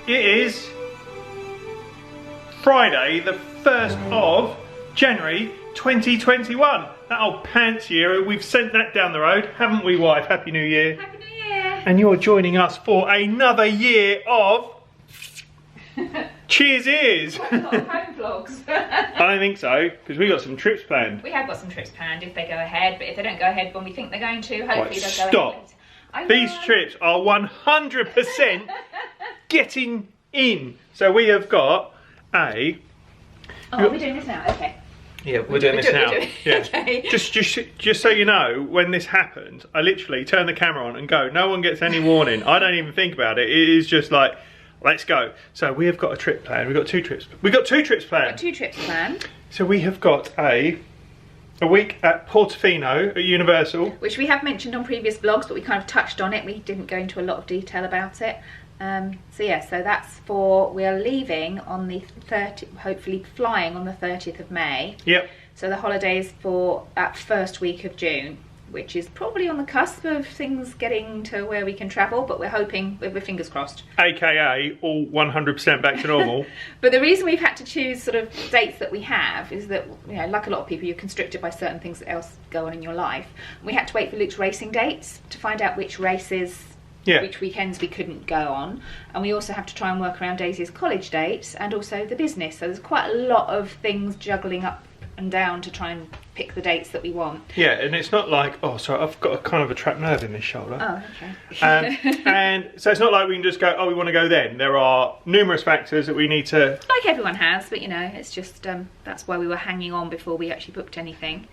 It is Friday, the 1st of January 2021. That old pants year, we've sent that down the road, haven't we, wife? Happy New Year. Happy New Year. And you're joining us for another year of Cheers Ears. Quite a lot of home vlogs. I don't think so, because we got some trips planned. We have got some trips planned if they go ahead, but if they don't go ahead when we think they're going to, hopefully Right, they'll go stop. ahead. I These know. trips are 100% getting in. So we have got a... Oh, we're doing this now, okay. Yeah, we're doing this now. Yeah. Okay. Just so you know, when this happened, I literally turn the camera on and go. No one gets any warning. I don't even think about it. It is just like, let's go. So we have got a trip planned. We've got two trips. We've got two trips planned. Got 2 trips planned. So we have got a week at Portofino at Universal. Which we have mentioned on previous vlogs, but we kind of touched on it. We didn't go into a lot of detail about it. So yeah, so that's for, we are leaving on the 30th, hopefully flying on the 30th of May. Yep. So the holidays for that first week of June, which is probably on the cusp of things getting to where we can travel, but we're hoping, we're fingers crossed. AKA all 100% back to normal. But the reason we've had to choose sort of dates that we have is that, you know, like a lot of people, you're constricted by certain things that else go on in your life. We had to wait for Luke's racing dates to find out which races, which weekends we couldn't go on. And we also have to try and work around Daisy's college dates and also the business. So there's quite a lot of things juggling up and down to try and pick the dates that we want. Yeah, and it's not like, oh, sorry, I've got a kind of a trapped nerve in this shoulder. Oh, okay. And so it's not like we can just go, oh, we want to go then. There are numerous factors that we need to... Like everyone has, but you know, it's just, that's why we were hanging on before we actually booked anything.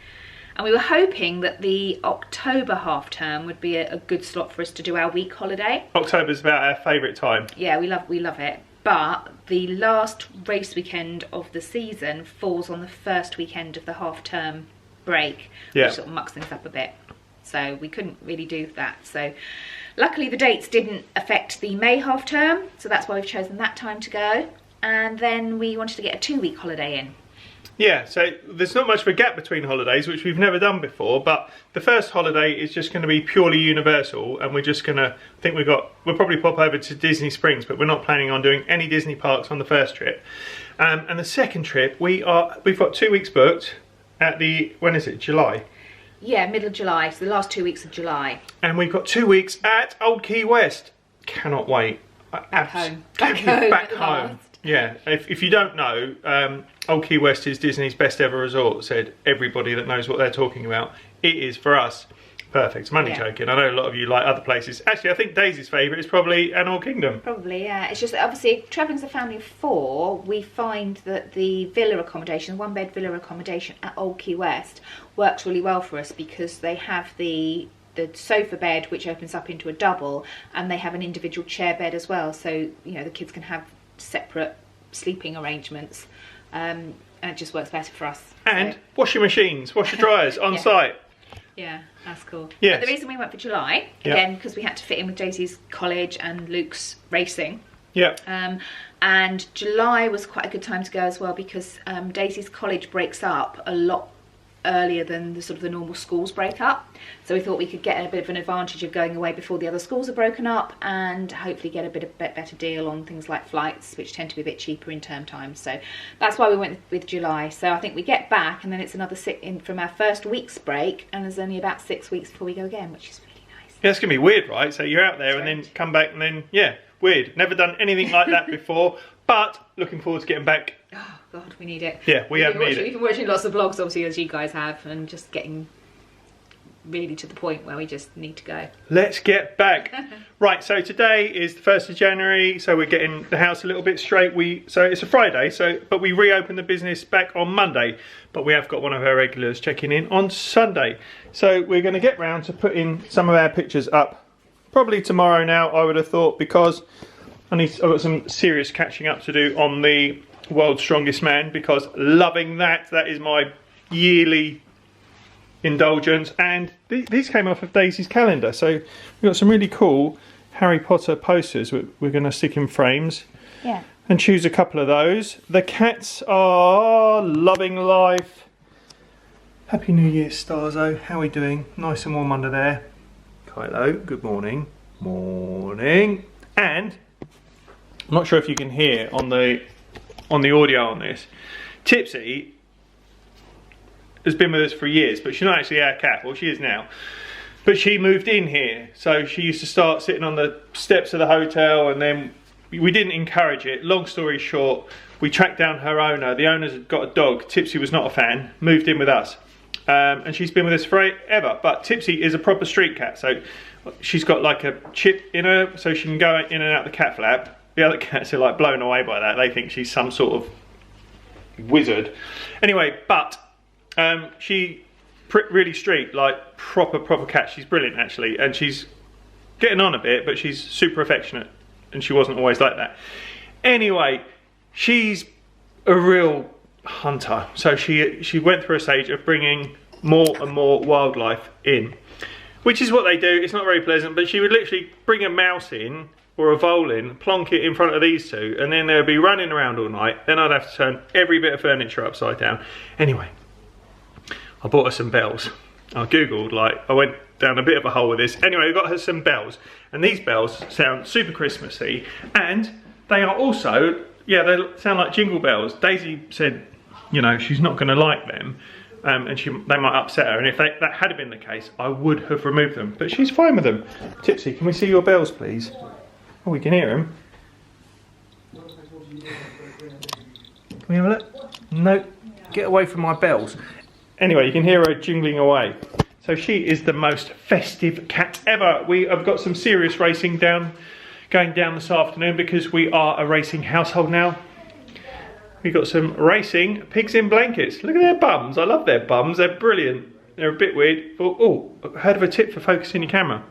And we were hoping that the October half term would be a good slot for us to do our week holiday. October's about our favourite time. Yeah, we love it. But the last race weekend of the season falls on the first weekend of the half term break, which sort of mucks things up a bit. So we couldn't really do that. So luckily the dates didn't affect the May half term, so that's why we've chosen that time to go. And then we wanted to get a 2-week holiday in. Yeah, so there's not much of a gap between holidays, which we've never done before, but the first holiday is just going to be purely Universal, and we're just going to, I think we'll probably pop over to Disney Springs, but we're not planning on doing any Disney parks on the first trip. And the second trip, we've got 2 weeks booked at the, when is it, July? Yeah, middle of July, so the last 2 weeks of July. And we've got 2 weeks at Old Key West. Cannot wait. Back home. Back home. Yeah, if you don't know, Old Key West is Disney's best ever resort, said everybody that knows what they're talking about. It is, for us, perfect. I'm only joking. I know a lot of you like other places. Actually, I think Daisy's favourite is probably Animal Kingdom. Probably, yeah. It's just that obviously, travelling as a family of 4, we find that the villa accommodation, 1-bed villa accommodation at Old Key West works really well for us because they have the sofa bed which opens up into a double, and they have an individual chair bed as well, so you know the kids can have separate sleeping arrangements, and it just works better for us. And washing machines, washer dryers on site. Yeah, that's cool. Yes. But the reason we went for July, again, because we had to fit in with Daisy's college and Luke's racing. Yeah. And July was quite a good time to go as well because Daisy's college breaks up a lot earlier than the normal schools break up, so we thought we could get a bit of an advantage of going away before the other schools are broken up and hopefully get a bit better deal on things like flights, which tend to be a bit cheaper in term time. So that's why we went with July. So I think we get back and then it's another from our first week's break, and there's only about 6 weeks before we go again, which is really nice. Yeah, it's gonna be weird, right? So you're out there and then come back and then weird. Never done anything like that before, but looking forward to getting back. Oh God, we need it. Yeah, we have need it. We've been watching lots of vlogs, obviously, as you guys have, and just getting really to the point where we just need to go. Let's get back. Right, so today is the 1st of January, so we're getting the house a little bit straight. So it's a Friday, but we reopened the business back on Monday, but we have got one of our regulars checking in on Sunday. So we're going to get round to putting some of our pictures up probably tomorrow now, I would have thought, because I've got some serious catching up to do on the World's Strongest Man, because loving that is my yearly indulgence, and these came off of Daisy's calendar, so we've got some really cool Harry Potter posters we're going to stick in frames and choose a couple of those. The cats are loving life. Happy New Year, Starzo. How are we doing? Nice and warm under there. Kylo, good morning. Morning. And I'm not sure if you can hear on the audio on this. Tipsy has been with us for years, but she's not actually our cat. Well, she is now. But she moved in here, so she used to start sitting on the steps of the hotel, and then we didn't encourage it. Long story short, we tracked down her owner. The owner's got a dog. Tipsy was not a fan, moved in with us. And she's been with us forever. But Tipsy is a proper street cat, so she's got like a chip in her, so she can go in and out the cat flap. The other cats are like blown away by that. They think she's some sort of wizard. Anyway, but she really street, like proper cat. She's brilliant actually, and she's getting on a bit, but she's super affectionate, and she wasn't always like that. Anyway, she's a real hunter, so she went through a stage of bringing more and more wildlife in, which is what they do. It's not very pleasant, but she would literally bring a mouse in or a vole in, plonk it in front of these two, and then they'd be running around all night. Then I'd have to turn every bit of furniture upside down. Anyway, I bought her some bells. I googled, like, I went down a bit of a hole with this. Anyway, we got her some bells, and these bells sound super Christmassy, and they are also, yeah, they sound like jingle bells. Daisy said, you know, she's not going to like them, and they might upset her, and if that had been the case, I would have removed them, but she's fine with them. Tipsy, can we see your bells, please? Oh, we can hear them. Can we have a look? No, get away from my bells. Anyway, you can hear her jingling away. So she is the most festive cat ever. We have got some serious racing going down this afternoon, because we are a racing household now. We've got some racing pigs in blankets. Look at their bums. I love their bums. They're brilliant. They're a bit weird. Oh, I heard of a tip for focusing your camera.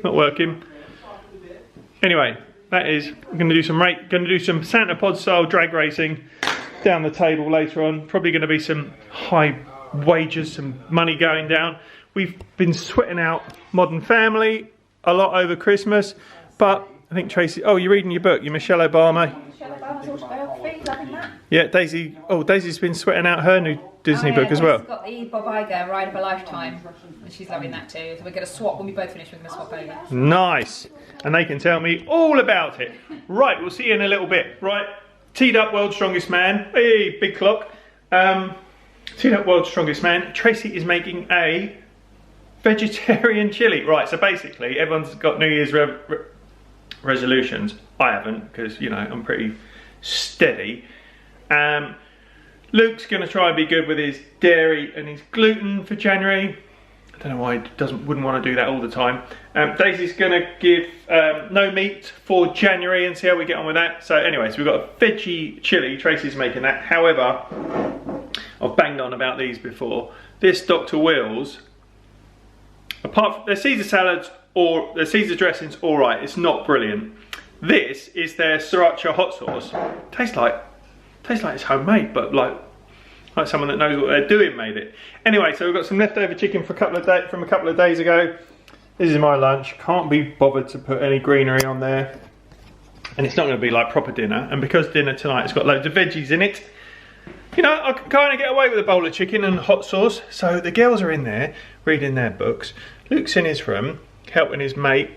Not working. Anyway, that is, I'm going to do some Santa Pod style drag racing down the table later on. Probably going to be some high wages, some money going down. We've been sweating out Modern Family a lot over Christmas, but I think Tracy, oh, you're reading your book, your Michelle Obama. Michelle Obama's autobiography, loving that. Yeah, Daisy, oh, Daisy's been sweating out her new Disney book as well. She's got the Bob Iger Ride of a Lifetime, and she's loving that too. So we're going to swap, when we both finish, we're going to swap over. Nice. And they can tell me all about it. Right, we'll see you in a little bit. Right, teed up World's Strongest Man. Hey, big clock. Teed up World's Strongest Man. Tracy is making a vegetarian chili. Right, so basically everyone's got New Year's resolutions. I haven't, because, you know, I'm pretty steady. Luke's going to try and be good with his dairy and his gluten for January. I don't know why he wouldn't want to do that all the time. Daisy's going to give no meat for January and see how we get on with that. So anyway, so we've got a veggie chili. Tracy's making that. However, I've banged on about these before. This Dr. Will's, apart from their Caesar salads or their Caesar dressings, all right, it's not brilliant. This is their sriracha hot sauce. Tastes like it's homemade, but like someone that knows what they're doing made it. Anyway, so we've got some leftover chicken from a couple of days ago. This is my lunch. Can't be bothered to put any greenery on there, and it's not going to be like proper dinner. And because dinner tonight has got loads of veggies in it, you know, I can kind of get away with a bowl of chicken and hot sauce. So the girls are in there reading their books. Luke's in his room helping his mate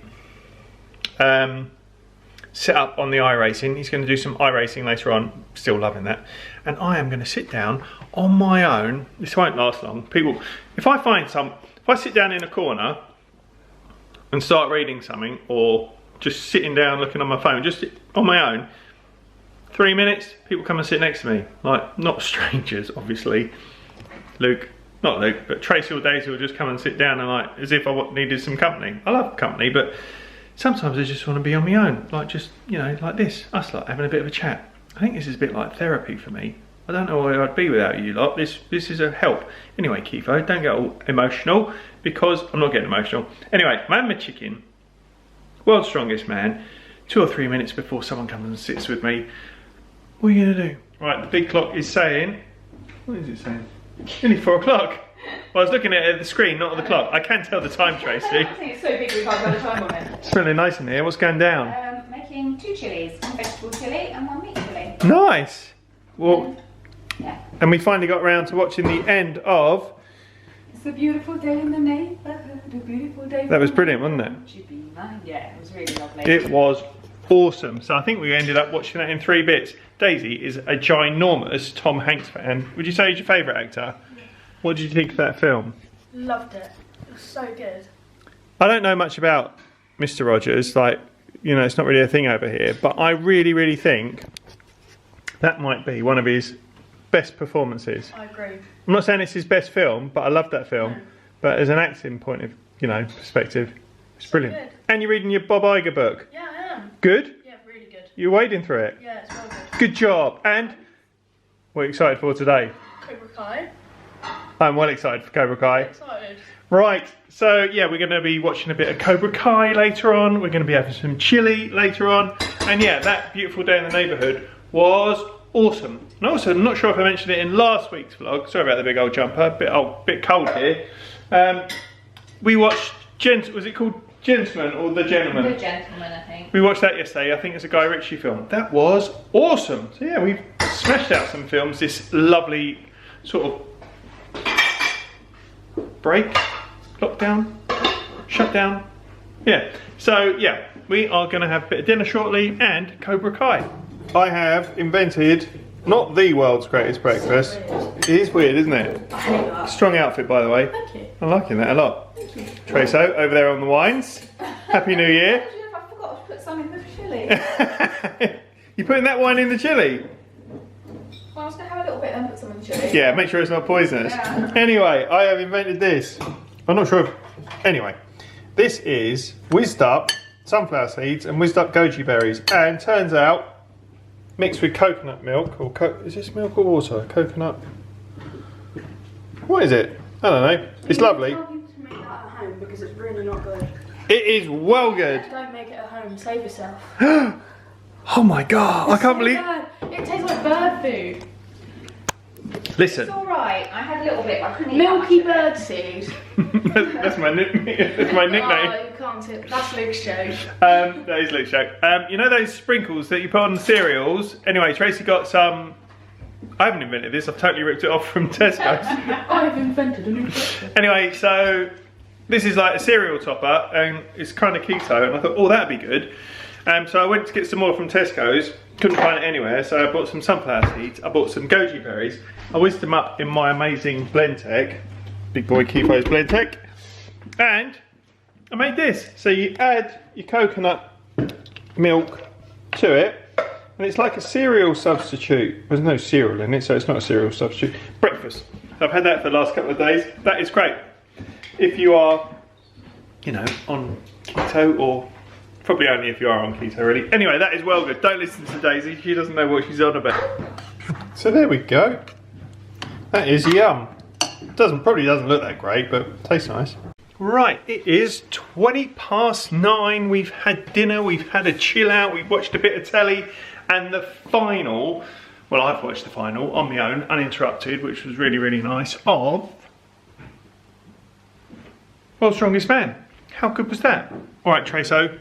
set up on the iRacing. He's going to do some iRacing later on. Still loving that. And I am going to sit down on my own. This won't last long. People, if I sit down in a corner and start reading something, or just sitting down looking on my phone, just on my own, 3 minutes, people come and sit next to me. Like, not strangers, obviously. Not Luke, but Tracy or Daisy will just come and sit down and like, as if I needed some company. I love company, but sometimes I just want to be on my own, like just, you know, like this, us like having a bit of a chat. I think this is a bit like therapy for me. I don't know where I'd be without you lot. This is a help. Anyway, Kifo, don't get all emotional, because I'm not getting emotional. Anyway, I'm having my chicken, World's Strongest Man, 2 or 3 minutes before someone comes and sits with me. What are you gonna do? Right, the big clock is saying, what is it saying? Nearly 4 o'clock. Well, I was looking at the screen, not at the clock. I can tell the time, Tracy. I think it's so big we can't tell the time on it. It's really nice in here. What's going down? Making 2 chilies, 1 vegetable chili and 1 meat chili. Nice. Well, yeah. And we finally got around to watching the end of It's a beautiful day in the neighbourhood, a beautiful day. That was brilliant, wasn't it? Yeah, it was really lovely. It was awesome. So I think we ended up watching that in 3 bits. Daisy is a ginormous Tom Hanks fan. Would you say he's your favourite actor? What did you think of that film? Loved it. It was so good. I don't know much about Mr. Rogers, like, you know, it's not really a thing over here, but I really, really think that might be one of his best performances. I agree. I'm not saying it's his best film, but I love that film. No. But as an acting point of, you know, perspective, it's brilliant. Good. And you're reading your Bob Iger book. Yeah, I am. Good? Yeah, really good. You're wading through it. Yeah, it's well good. Good job. And what are you excited for today? Cobra Kai. I'm well excited for Cobra Kai. Excited. Right, so yeah, we're going to be watching a bit of Cobra Kai later on. We're going to be having some chili later on. And yeah, that beautiful day in the neighbourhood was awesome. And also, I'm not sure if I mentioned it in last week's vlog. Sorry about the big old jumper, bit cold here. We watched, was it called Gentleman or The Gentleman? The Gentleman, I think. We watched that yesterday. I think it's a Guy Ritchie film. That was awesome. So yeah, we've smashed out some films this lovely sort of break, lockdown, shutdown. Yeah, so yeah, we are going to have a bit of dinner shortly and Cobra Kai. I have invented not the world's greatest breakfast. It is weird, isn't it? I hate that. Strong outfit, by the way. Thank you. I'm liking that a lot. Thank you. Treso over there on the wines. Happy New Year. I forgot to put some in the chilli. You putting that wine in the chilli? Well, I was going to have a little bit and put some in the chilli. Yeah, make sure it's not poisonous. Yeah. Anyway, I have invented this. I'm not sure if... Anyway, this is whizzed up sunflower seeds and whizzed up goji berries. And turns out, mixed with coconut milk, or is this milk or water? Coconut... What is it? I don't know. It's lovely. You to make that at home because it's really not good. It is well good. Don't make it at home. Save yourself. Oh my god, I can't believe... Bad. It tastes like bird food. Listen. It's alright, I had a little bit, but I couldn't eat Milky that much bird seed. that's my nickname. That's my nickname. Oh, you can't see it. That's Luke's show. That is Luke's show. You know those sprinkles that you put on cereals? Anyway, Tracy got some... I haven't invented this, I've totally ripped it off from Tesco's. I've invented a new breakfast. Anyway, so this is like a cereal topper and it's kind of keto and I thought, oh, that'd be good. So I went to get some more from Tesco's, couldn't find it anywhere, so I bought some sunflower seeds, I bought some goji berries, I whizzed them up in my amazing blend tech, big boy Kifo's blend tech, and I made this. So you add your coconut milk to it, and it's like a cereal substitute. There's no cereal in it, so it's not a cereal substitute. Breakfast. I've had that for the last couple of days. That is great. If you are, you know, on keto, or probably only if you are on keto, really. Anyway, that is well good. Don't listen to Daisy. She doesn't know what she's on about. So there we go. That is yum. Probably doesn't look that great, but tastes nice. Right, it is 9:20. We've had dinner, we've had a chill out, we've watched a bit of telly, and the final, well, I've watched the final on my own, uninterrupted, which was really, really nice, of World's Strongest Man. How good was that? Alright, Treso.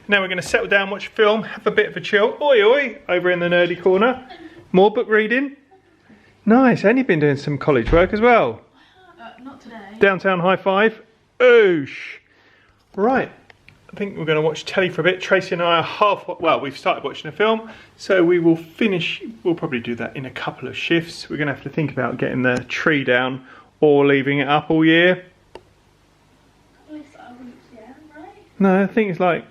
Now we're going to settle down, watch a film, have a bit of a chill. Oi, oi, over in the nerdy corner. More book reading. Nice, and you've been doing some college work as well. Not today. Downtown High Five. Oosh. Right, I think we're going to watch telly for a bit. Tracy and I are well, we've started watching a film, so we will finish, we'll probably do that in a couple of shifts. We're going to have to think about getting the tree down or leaving it up all year. Yeah, right? No, I think it's like,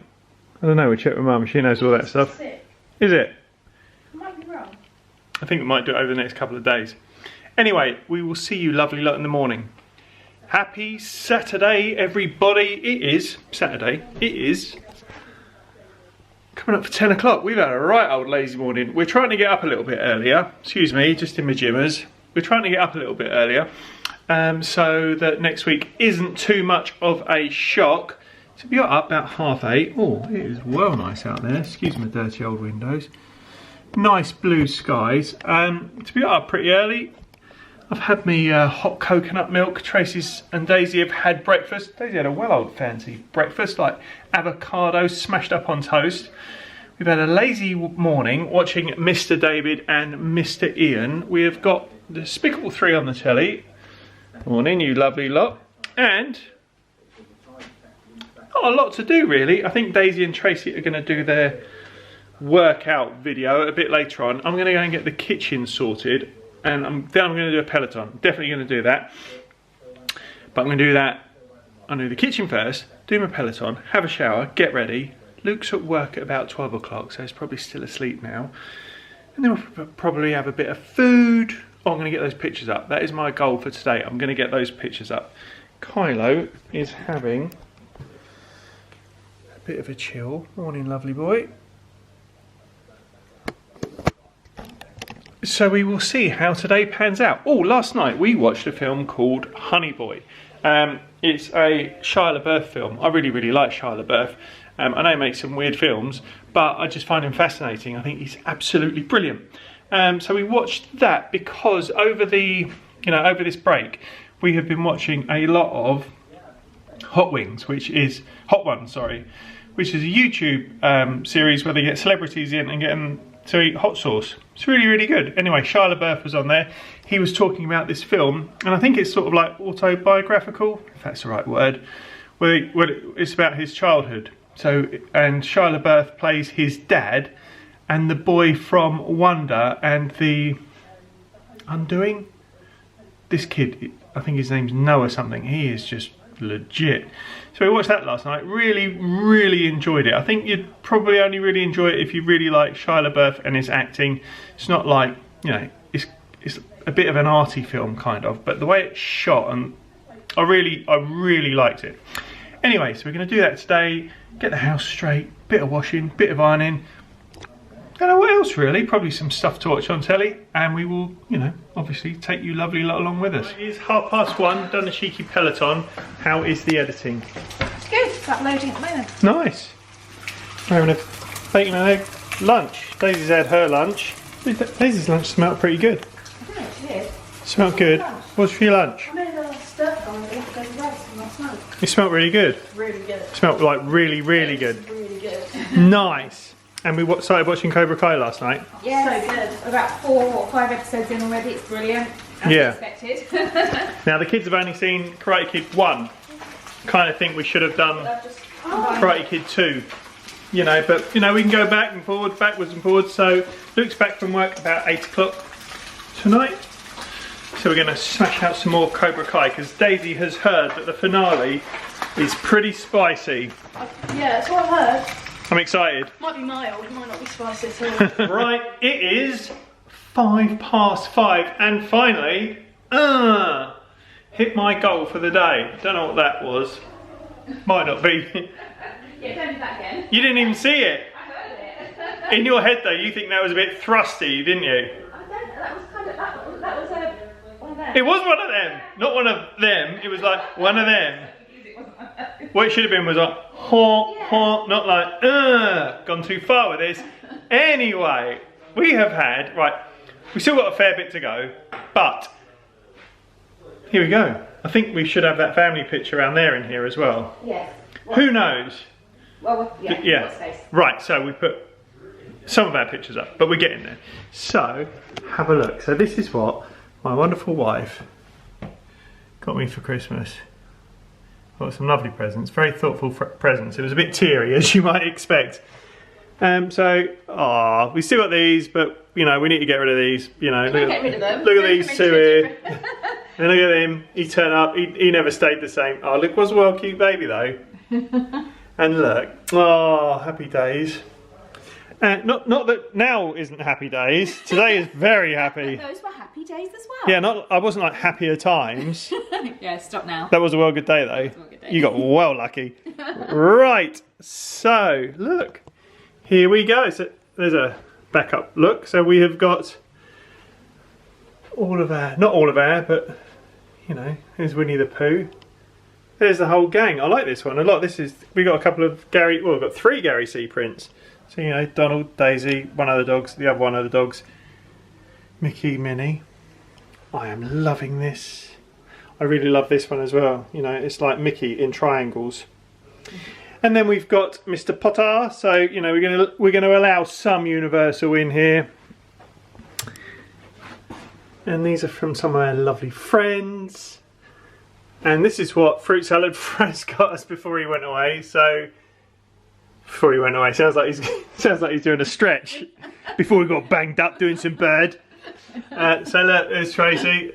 I don't know, we'll check with Mum, she knows all that stuff. Sick. Is it? I might be wrong. I think we might do it over the next couple of days. Anyway, we will see you lovely lot in the morning. Happy Saturday, everybody. It is Saturday. It is coming up for 10 o'clock. We've had a right old lazy morning. We're trying to get up a little bit earlier. Excuse me, just in my gymmers. We're trying to get up a little bit earlier so that next week isn't too much of a shock. So we are up about 8:30. Oh, it is well nice out there. Excuse my dirty old windows. Nice blue skies. To be up pretty early. I've had me hot coconut milk. Tracy's and Daisy have had breakfast. Daisy had a well old fancy breakfast, like avocado smashed up on toast. We've had a lazy morning watching Mr. David and Mr. Ian. We have got Despicable 3 on the telly. Morning, you lovely lot. And got a lot to do really. I think Daisy and Tracy are going to do their workout video a bit later on. I'm going to go and get the kitchen sorted, and then I'm going to do a Peloton. Definitely going to do that. But I'm going to do that. I'll do the kitchen first, do my Peloton, have a shower, get ready. Luke's at work at about 12 o'clock, so he's probably still asleep now. And then we'll probably have a bit of food. Oh, I'm going to get those pictures up. That is my goal for today. I'm going to get those pictures up. Kylo is having a bit of a chill. Morning, lovely boy. So we will see how today pans out. Oh, last night we watched a film called Honey Boy. It's a Shia LaBeouf film. I really, really like Shia LaBeouf. I know he makes some weird films, but I just find him fascinating. I think he's absolutely brilliant. So we watched that because over this break, we have been watching a lot of Hot Ones, which is a YouTube series where they get celebrities in and get them to eat hot sauce. It's really, really good. Anyway, Shia LaBeouf was on there. He was talking about this film, and I think it's sort of like autobiographical, if that's the right word, where it's about his childhood. So, and Shia LaBeouf plays his dad, and the boy from Wonder and the Undoing. This kid, I think his name's Noah something. He is just legit. So we watched that last night. Really, really enjoyed it. I think you'd probably only really enjoy it if you really like Shia LaBeouf and his acting. It's not like, you know, it's a bit of an arty film kind of, but the way it's shot, and I really liked it. Anyway, so we're going to do that today. Get the house straight, bit of washing, bit of ironing. Don't know what else really, probably some stuff to watch on telly, and we will, you know, obviously take you lovely lot along with us. It is 1:30, done a cheeky Peloton. How is the editing? It's good, it's uploading at the moment. Nice. We're having a bacon and egg lunch. Daisy's had her lunch. Daisy's lunch smelled pretty good. I don't know what it is. Smelled good. What's for your lunch? I made a stir fry with leftover rice from last night. It smelled really good. Really good. It smelled like really, really good. Really good. Nice. And we started watching Cobra Kai last night. Yes, So good. about 4 or 5 episodes in already. It's brilliant, as expected. Now the kids have only seen Karate Kid 1. Kind of think we should have done Karate Kid 2. You know, but you know, we can go back and forward, backwards and forwards. So Luke's back from work about 8 o'clock tonight. So we're going to smash out some more Cobra Kai because Daisy has heard that the finale is pretty spicy. Yeah, that's what I've heard. I'm excited. Might be mild, might not be spicy at all. Right, it is 5:05 and finally, hit my goal for the day. Don't know what that was. Might not be. Yeah, don't do that again. You didn't even see it. I heard it. In your head though, you think that was a bit thrusty, didn't you? I don't know, that was kind of, that was one of them. It was one of them. Not one of them, it was like one of them. What it should have been was like, not like, gone too far with this. Anyway, we have had, right, we've still got a fair bit to go, but here we go. I think we should have that family picture around there in here as well. Yes. Who knows? Well, yeah, Yeah. space. Right, so we put some of our pictures up, but we're getting there. So, have a look. So this is what my wonderful wife got me for Christmas. Got some lovely presents, very thoughtful presents. It was a bit teary, as you might expect. We still got these, but you know we need to get rid of these. You know, Get rid of them. look at these two here. And look at him. He turned up. He never stayed the same. Oh, Luke was a well cute baby though. And look, oh, happy days. Not that now isn't happy days. Today is very happy. Those were happy days as well. Yeah, I wasn't like happier times. Yeah, stop now. That was a well good day though. well good day. You got well lucky. Right, so look, here we go. So there's a backup look. So we have got all of our, not all of our, but you know, here's Winnie the Pooh. There's the whole gang. I like this one a lot. We got a couple of we've got 3 Gary C prints. So you know, Donald, Daisy, one of the dogs, the other one of the dogs, Mickey, Minnie. I am loving this. I really love this one as well. You know, it's like Mickey in triangles. And then we've got Mr. Potter. So you know, we're gonna allow some Universal in here. And these are from some of our lovely friends. And this is what fruit salad Fraz got us before he went away. So, before he went away, sounds like he's doing a stretch before he got banged up doing some bird. So look, there's Tracy.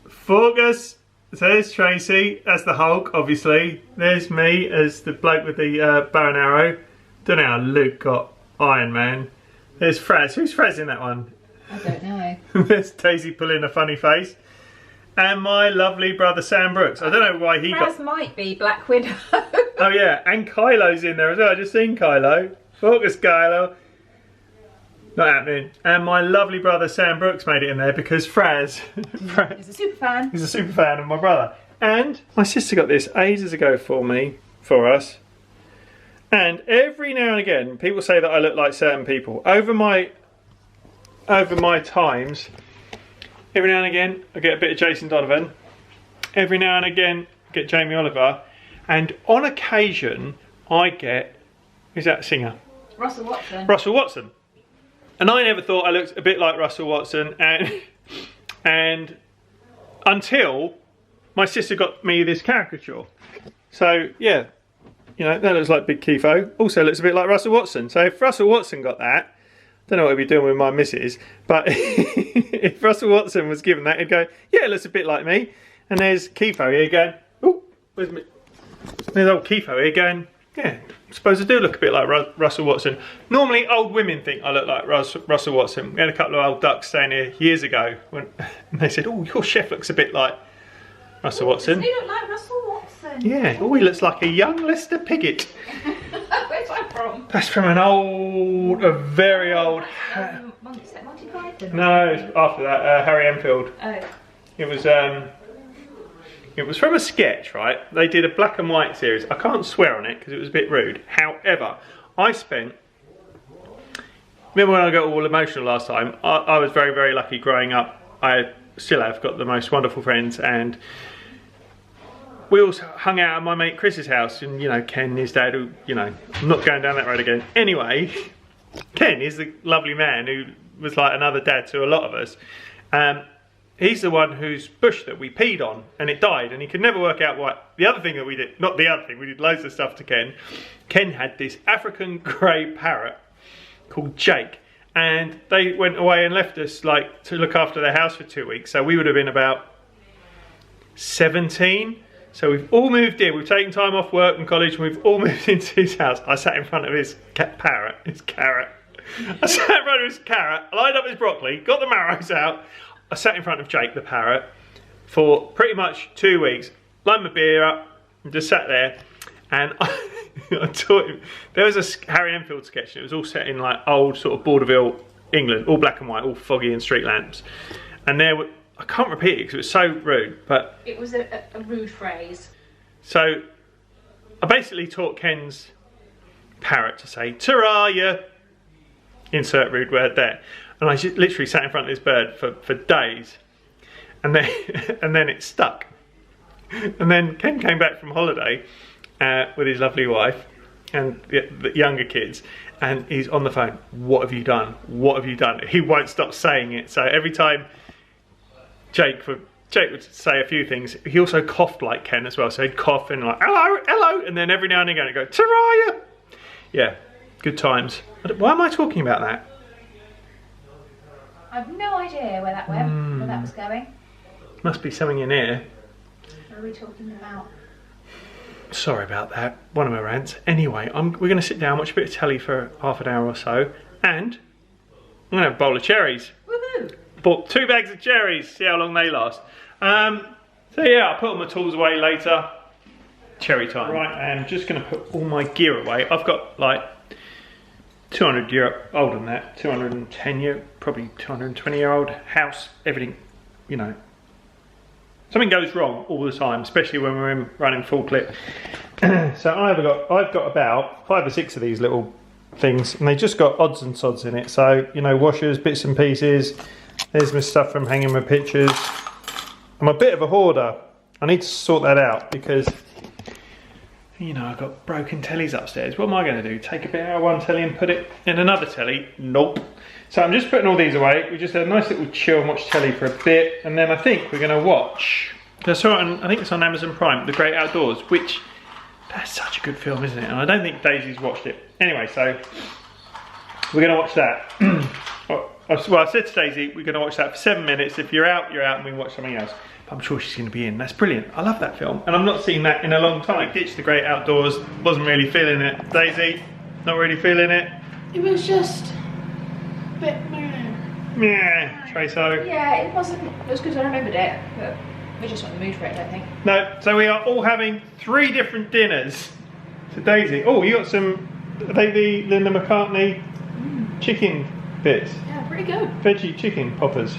Focus. So there's Tracy. That's the Hulk, obviously. There's me as the bloke with the bow and arrow. Don't know how Luke got Iron Man. There's Fraz. Who's Fraz in that one? I don't know. There's Daisy pulling a funny face. And my lovely brother Sam Brooks. I don't know why he Fraz might be Black Widow. Oh yeah, and Kylo's in there as well. I just seen Kylo. Focus, Kylo. Not happening. And my lovely brother Sam Brooks made it in there because Fraz He's a super fan. He's a super fan of my brother. And my sister got this ages ago for us. And every now and again, people say that I look like certain people. Over my times, every now and again, I get a bit of Jason Donovan. Every now and again, I get Jamie Oliver. And on occasion, I get, who's that singer? Russell Watson. Russell Watson. And I never thought I looked a bit like Russell Watson, and until my sister got me this caricature. So yeah, you know, that looks like Big Kifo. Also looks a bit like Russell Watson. So if Russell Watson got that, don't know what he'd be doing with my missus, but if Russell Watson was given that, he'd go, yeah, it looks a bit like me. And there's Kifo here going, oh, where's me? There's old Kifo here going, yeah, I suppose I do look a bit like Russell Watson. Normally old women think I look like Russell Watson. We had a couple of old ducks staying here years ago when and they said, oh, your chef looks a bit like Russell Watson. Does he look like Russell Watson? Yeah, oh, he looks like a young Lester Piggott. Where's that from? That's from a very old... Monty Python? No, it's after that, Harry Enfield. Oh. It was from a sketch, right? They did a black and white series. I can't swear on it because it was a bit rude. However, remember when I got all emotional last time? I was very, very lucky growing up. I still have got the most wonderful friends, and we all hung out at my mate Chris's house, and you know, Ken, his dad, who, you know, I'm not going down that road again. Anyway, Ken is the lovely man who was like another dad to a lot of us. He's the one whose bush that we peed on and it died, and he could never work out what. The other thing that we did, not the other thing, we did loads of stuff to Ken. Ken had this African grey parrot called Jake, and they went away and left us like to look after their house for 2 weeks. So we would have been about 17. So we've all moved in, we've taken time off work and college, and we've all moved into his house. I sat in front of his carrot. I sat in front of his carrot, lined up his broccoli, got the marrows out. I sat in front of Jake, the parrot, for pretty much 2 weeks, lined my beer up, and just sat there, and I taught him. There was a Harry Enfield sketch, and it was all set in like old sort of Vaudeville England, all black and white, all foggy and street lamps. And there were, I can't repeat it because it was so rude, but... It was a rude phrase. So, I basically taught Ken's parrot to say, "Ta-ra, ya!" Insert rude word there. And I just literally sat in front of this bird for days, and then it stuck. And then Ken came back from holiday with his lovely wife and the younger kids, and he's on the phone. What have you done? What have you done? He won't stop saying it. So every time Jake would say a few things, he also coughed like Ken as well. So he'd cough and like, hello, hello, and then every now and again he'd go, "Ta-ra!" Yeah, good times. Why am I talking about that? I have no idea where that went, where that was going. Must be something in here. What are we talking about? Sorry about that. One of my rants. Anyway, we're going to sit down, watch a bit of telly for half an hour or so, and I'm going to have a bowl of cherries. Woohoo! Bought 2 bags of cherries, see how long they last. So yeah, I'll put all my tools away later. Cherry time. Right, I'm just going to put all my gear away. I've got like 200 year older than that, 210 year, probably 220 year old house, everything, you know. Something goes wrong all the time, especially when we're running full clip. So I've got about 5 or 6 of these little things, and they just got odds and sods in it. So, you know, washers, bits and pieces. There's my stuff from hanging my pictures. I'm a bit of a hoarder. I need to sort that out because, you know, I've got broken tellies upstairs. What am I going to do? Take a bit out of one telly and put it in another telly? Nope. So I'm just putting all these away. We just had a nice little chill and watch telly for a bit, and then I think we're going to watch I saw it on, I think it's on Amazon Prime, The Great Outdoors, which, that's such a good film, isn't it? And I don't think Daisy's watched it. Anyway, so we're going to watch that. Well, I said to Daisy, we're going to watch that for 7 minutes. If you're out, and we can watch something else. But I'm sure she's going to be in. That's brilliant. I love that film. And I've not seen that in a long time. I ditched The Great Outdoors. Wasn't really feeling it. Daisy, not really feeling it. It was just a bit Yeah, Traso. Yeah, it wasn't. It was good. I remembered it, but we just want the mood for it, I don't think. No, so we are all having 3 different dinners. So Daisy, oh, you got some, are they the Linda McCartney chicken bits? Yeah, pretty good. Veggie chicken poppers.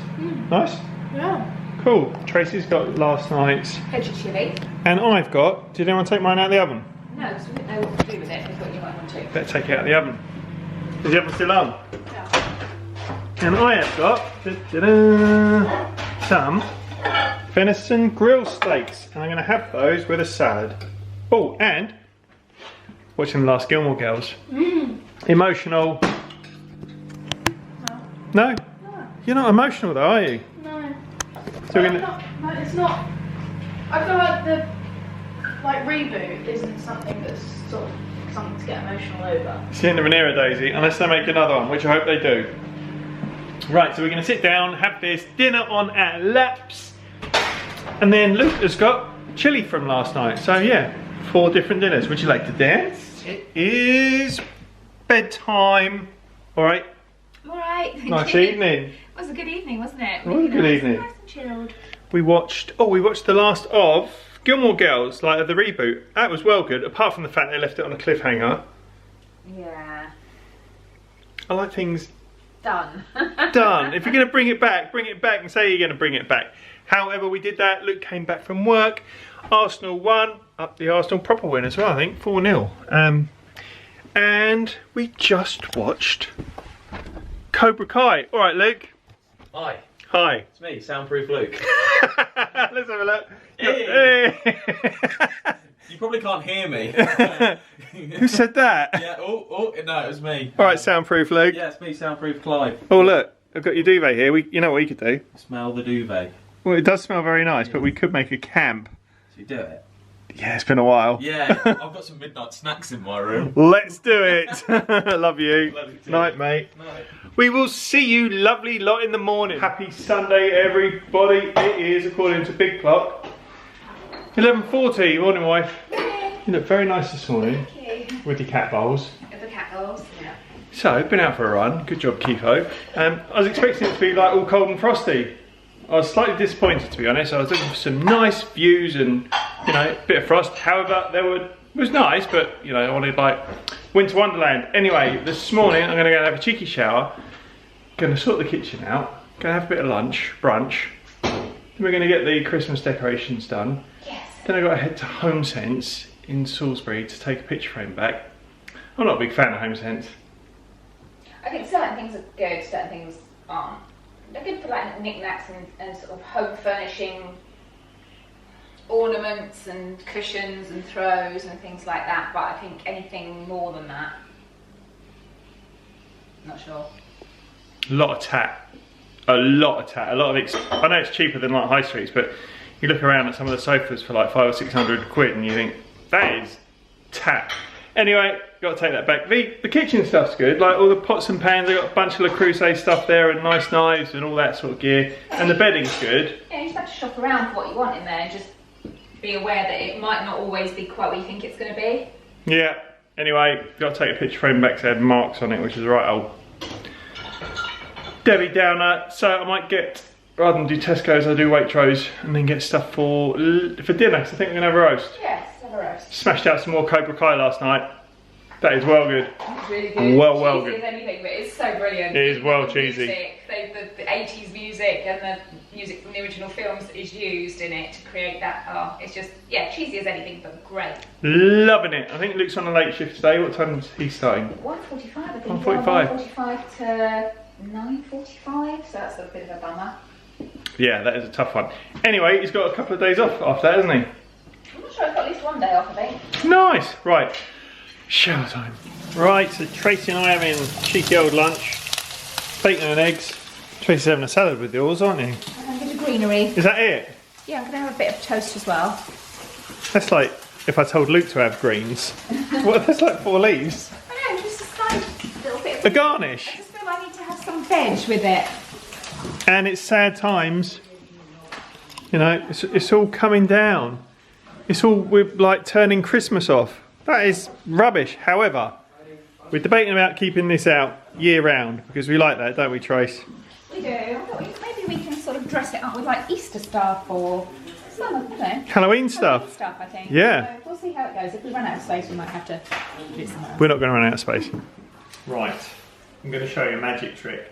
Nice. Yeah. Cool. Tracy's got last night's. Veggie chilli. And I've got, did anyone take mine out of the oven? No, because we didn't know what to do with it. We thought you might want to. Better take it out of the oven. Is the oven still on? Yeah. And I have got some venison grill steaks. And I'm going to have those with a salad. Oh, and watching the last Gilmore Girls. Emotional. No? No. You're not emotional though, are you? No. So we're No, gonna... it's not. I feel like the reboot isn't something that's sort of something to get emotional over. It's the end of an era, Daisy, unless they make another one, which I hope they do. Right, so we're going to sit down, have this dinner on our laps, and then Luke has got chili from last night. So yeah, 4 different dinners. Would you like to dance? It is bedtime. All right. All right. Nice evening. It was a good evening, wasn't it? It was a good evening. Nice and chilled. We watched the last of Gilmore Girls, like the reboot. That was well good, apart from the fact they left it on a cliffhanger. Yeah. I like things Done. done. If you're going to bring it back and say you're going to bring it back. However, we did that. Luke came back from work. Arsenal won. Up the Arsenal proper win as well, I think. 4-0. And we just watched Cobra Kai. All right, Luke. Hi, Hi. it's me, Soundproof Luke. Let's have a look. Hey. Hey. You probably can't hear me. Who said that? Yeah, no, it was me. All right, Soundproof Luke. Yeah, it's me, Soundproof Clive. Oh, look. I've got your duvet here. You know what we could do? Smell the duvet. Well, it does smell very nice, but we could make a camp. Should we do it? Yeah, it's been a while. Yeah, I've got some midnight snacks in my room. Let's do it. Love you. Love you too. Night, mate. Night. We will see you lovely lot in the morning. Happy Sunday, everybody. It is, according to Big Clock, 11:40. Morning, wife. You look very nice this morning. Thank you. With your cat bowls. The cat bowls. Yeah. So, been out for a run. Good job, Kifo. I was expecting it to be like all cold and frosty. I was slightly disappointed, to be honest. I was looking for some nice views and, you know, a bit of frost. However, it was nice, but, you know, I wanted like winter wonderland. Anyway, this morning I'm going to go and have a cheeky shower. Going to sort the kitchen out. Going to have a bit of lunch, brunch. Then we're going to get the Christmas decorations done. Yes. Then I've got to head to Home Sense in Salisbury to take a picture frame back. I'm not a big fan of Home Sense. I think certain things are good, certain things aren't. They're good for like knickknacks and sort of home furnishing ornaments and cushions and throws and things like that, but I think anything more than that, not sure. A lot of tat. A lot of tat. A lot of I know it's cheaper than like high streets, but you look around at some of the sofas for like 500 or 600 quid and you think, that is tat. Anyway, got to take that back. The kitchen stuff's good, like all the pots and pans. I've got a bunch of Le Creuset stuff there and nice knives and all that sort of gear. And the bedding's good. Yeah, you just have to shop around for what you want in there and just be aware that it might not always be quite what you think it's going to be. Yeah, anyway, got to take a picture frame back so it had marks on it, which is right old Debbie Downer. So I might get, rather than do Tesco's, I do Waitrose and then get stuff for dinner, because I think we're going to have a roast. Yes, have a roast. Smashed out some more Cobra Kai last night. That is well good. It's really good. Well cheesy good. as anything, but it's so brilliant. It is well The cheesy. music, the 80s music and the music from the original films is used in it to create that. Oh, it's just, yeah, cheesy as anything, but great. Loving it. I think Luke's on a late shift today. What time is he starting? 1:45, I think. 1:45. 1:45 to 9:45, so that's a bit of a bummer. Yeah, that is a tough one. Anyway, he's got a couple of days off after that, hasn't he? I'm not sure I've got at least one day off, I think. Nice. Right. Shower time. Right, so Tracy and I are having cheeky old lunch. Bacon and eggs. Tracy's having a salad with yours, aren't you? And a bit of greenery. Is that it? Yeah, I'm going to have a bit of toast as well. That's like if I told Luke to have greens. What? That's like 4 leaves. I know, just a slight little bit A of... garnish. I just feel I need to have some veg with it. And it's sad times. You know, it's all coming down. It's all, we're like turning Christmas off. That is rubbish. However, we're debating about keeping this out year round because we like that, don't we, Trace? We do. I thought maybe we can sort of dress it up with like Easter stuff or some, I don't know. Halloween stuff. Halloween stuff, I think. Yeah. So we'll see how it goes. If we run out of space, we might have to do it somewhere else. We're not going to run out of space. Right, I'm going to show you a magic trick.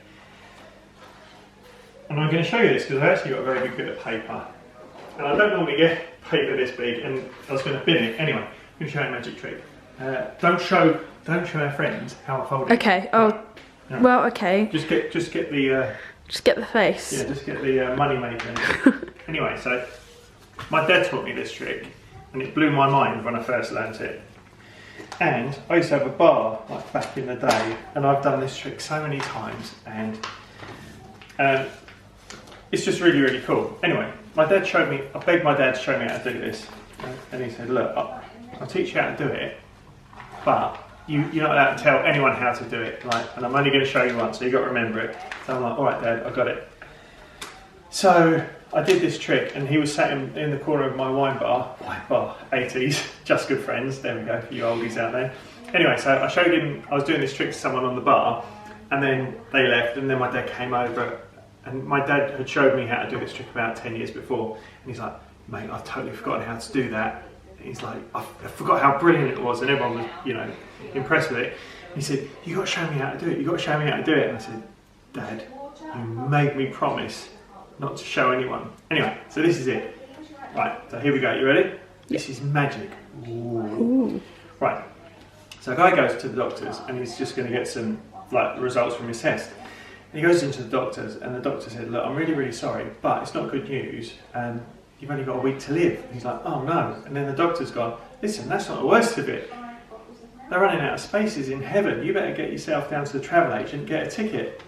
And I'm going to show you this because I actually got a very good bit of paper. And I don't normally get paper this big, and I was going to bin it. Anyway, I'm going to show you a magic trick. Don't show our friends how I fold it. Okay. Oh, Yeah. well, okay. Just get the Just get the face. yeah, just get the money maker. Anyway, so my dad taught me this trick, and it blew my mind when I first learnt it. And I used to have a bar like back in the day, and I've done this trick so many times, and it's just really, really cool. Anyway, my dad showed me. I begged my dad to show me how to do this, and he said, "Look, I'll teach you how to do it, but you're not allowed to tell anyone how to do it. Like, and I'm only going to show you once, so you got to remember it." So I'm like, "All right, Dad, I got it." So I did this trick, and he was sat in the corner of my wine bar, 80s, just good friends. There we go, for you oldies out there. Anyway, so I showed him. I was doing this trick to someone on the bar, and then they left, and then my dad came over. And my dad had showed me how to do this trick about 10 years before. And he's like, "Mate, I've totally forgotten how to do that." And he's like, I forgot how brilliant it was. And everyone was, you know, impressed with it. And he said, "You got to show me how to do it. You got to show me how to do it." And I said, "Dad, you made me promise not to show anyone." Anyway, so this is it. Right, so here we go. You ready? This is magic. Ooh. Right. So a guy goes to the doctors, and he's just going to get some like results from his test. And he goes into the doctors, and the doctor said, "Look, I'm really, really sorry, but it's not good news. You've only got a week to live." And he's like, "Oh no." And then the doctor's gone, "Listen, that's not the worst of it. They're running out of spaces in heaven. You better get yourself down to the travel agent, get a ticket."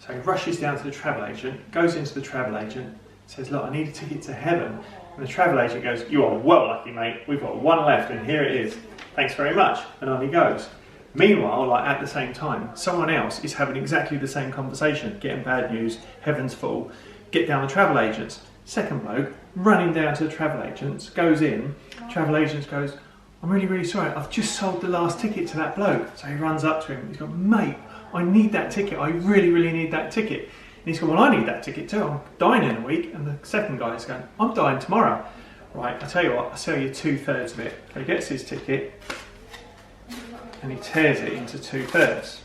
So he rushes down to the travel agent, goes into the travel agent, says, "Look, I need a ticket to heaven." And the travel agent goes, "You are well lucky, mate. We've got one left, and here it is. Thanks very much." And on he goes. Meanwhile, like at the same time, someone else is having exactly the same conversation, getting bad news, heaven's full, get down the travel agents. Second bloke, running down to the travel agents, goes in, travel agents goes, "I'm really, really sorry, I've just sold the last ticket to that bloke." So he runs up to him, he's gone, "Mate, I need that ticket, I really, really need that ticket." And he's gone, "Well, I need that ticket too, I'm dying in a week." And the second guy is going, "I'm dying tomorrow." "Right, I tell you what, I'll sell you 2/3 of it." So he gets his ticket, and he tears it into 2/3.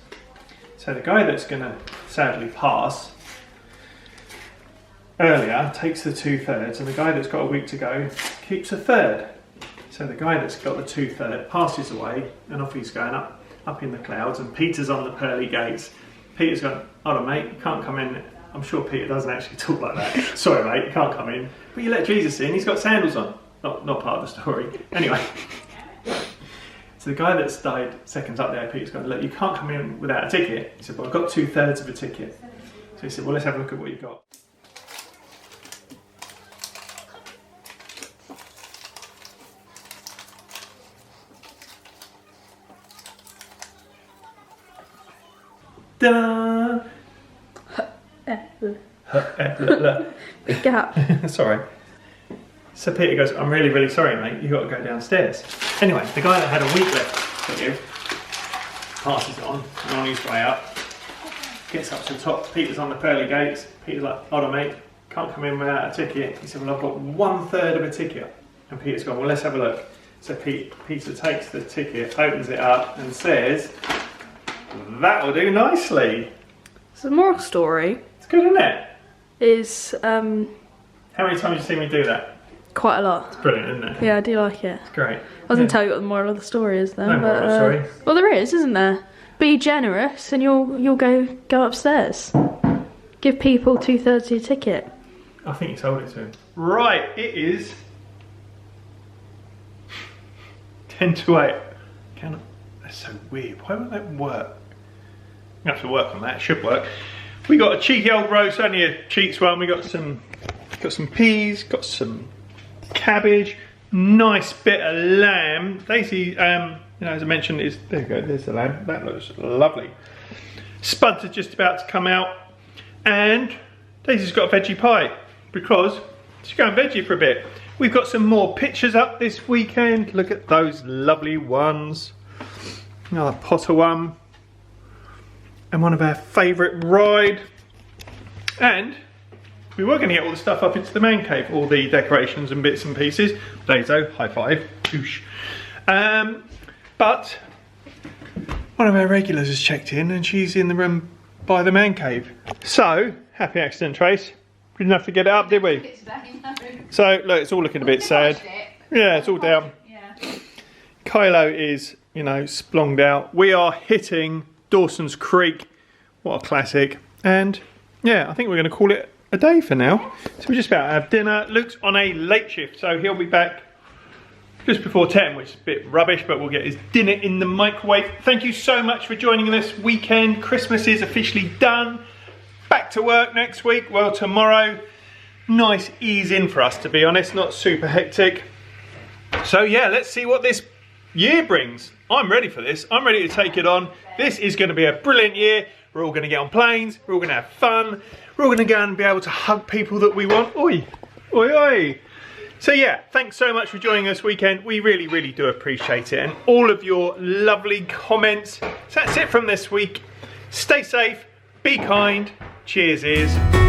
So the guy that's going to sadly pass earlier takes the 2/3, and the guy that's got a week to go keeps a third. So the guy that's got the 2/3 passes away, and off he's going up in the clouds, and Peter's on the pearly gates. Peter's going, "Hold on, mate, you can't come in." I'm sure Peter doesn't actually talk like that. "Sorry, mate, you can't come in." "But you let Jesus in, he's got sandals on." Not part of the story. Anyway. So the guy that's died seconds up there, Peter's going, "Look, you can't come in without a ticket." He said, "Well, I've got 2/3 of a ticket." So he said, "Well, let's have a look at what you've got." Da! Big gap. Sorry. So Peter goes, "I'm really, really sorry, mate. You've got to go downstairs." Anyway, the guy that had a week left to give passes on, and on his way up, gets up to the top. Peter's on the pearly gates. Peter's like, "Hold on, mate. Can't come in without a ticket." He said, "Well, I've got 1/3 of a ticket." And Peter's gone, "Well, let's have a look." So Peter takes the ticket, opens it up, and says, "That'll do nicely." So the moral story It's good, isn't it? is How many times have you seen me do that? quite a lot. It's brilliant, isn't it? Yeah, I do like it. It's great. I was going to tell you what the moral of the story is then. No moral of the story. Well, there is, isn't there? Be generous and you'll go upstairs. Give people 2/3 of your ticket. I think you told it to him. Right, it is 10 to 8. That's so weird. Why won't that work? We have to work on that. It should work. We got a cheeky old roast, only a cheats one. We got some got some peas, got some cabbage, nice bit of lamb. Daisy, you know, as I mentioned, there you go, there's the lamb. That looks lovely. Spuds are just about to come out, and Daisy's got a veggie pie because she's going veggie for a bit. We've got some more pictures up this weekend. Look at those lovely ones. Another Potter one. And one of our favourite ride. And we were going to get all the stuff up into the man cave, all the decorations and bits and pieces. Dazo, high five. Oosh. But one of our regulars has checked in and she's in the room by the man cave. So, happy accident, Trace. We didn't have to get it up, did we? So, look, it's all looking a bit sad. Yeah, it's all down. Yeah. Kylo is, you know, splonged out. We are hitting Dawson's Creek. What a classic. And, yeah, I think we're going to call it a day for now. So we're just about to have dinner. Luke's on a late shift, so he'll be back just before 10, which is a bit rubbish, but we'll get his dinner in the microwave. Thank you so much for joining this weekend. Christmas is officially done. Back to work next week, well, tomorrow. Nice ease in for us, to be honest, not super hectic. So yeah, let's see what this year brings. I'm ready for this. I'm ready to take it on. This is going to be a brilliant year. We're all going to get on planes. We're all going to have fun. We're all going to go and be able to hug people that we want. Oi, oi, oi. So yeah, thanks so much for joining us weekend. We really, really do appreciate it. And all of your lovely comments. So that's it from this week. Stay safe, be kind. Cheers, ears.